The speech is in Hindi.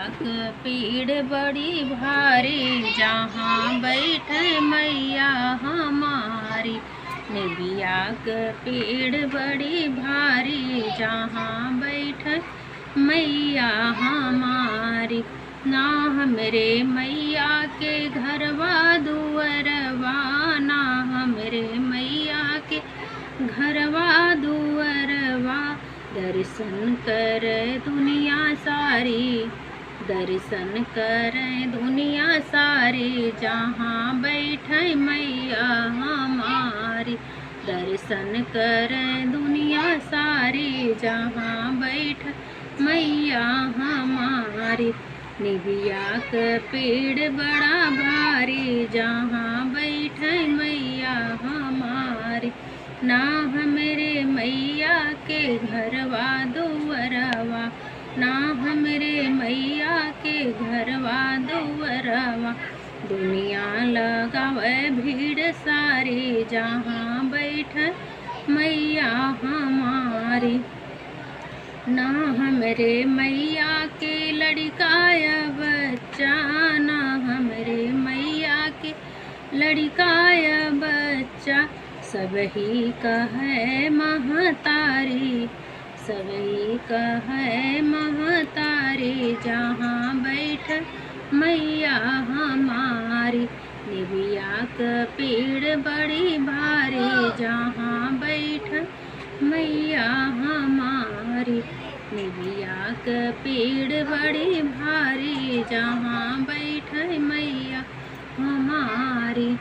क पीड़ बड़ी भारी, जहाँ बैठे मैया हमारी। निबिया क पीड़ बड़ी भारी, जहाँ बैठे मैया हमारी। ना हमरे मैया के घरवा दुअरवा, ना हमरे मैया के घरवा दुअरवा। दर्शन कर दुनिया सारी, दर्शन कर दुनिया सारी, जहाँ बैठे मैया हमारी। दर्शन कर दुनिया सारी, जहाँ बैठे मैया हमारी। निबिया क पेड़ बड़ा भारी, जहाँ बैठे मैया हमारी। ना हमरे मैया के घरवा दुअरवा, ना हमरे मैया के घरवा दुअरवा। दुनिया लगावे भीड़ सारी, जहाँ बैठे मैया हमारी। ना हमरे मैया के लड़काया बच्चा, ना हमरे मैया के लड़काया बच्चा। सबही कहे महतारी, सबही कहे महतारी, जहाँ बैठ मैया हमारी। निबिया क पेड़ बड़ी भारी, जहाँ बैठ मैया हमारी। निबिया क पेड़ बड़ी भारी, जहाँ बैठ मैया हमारी।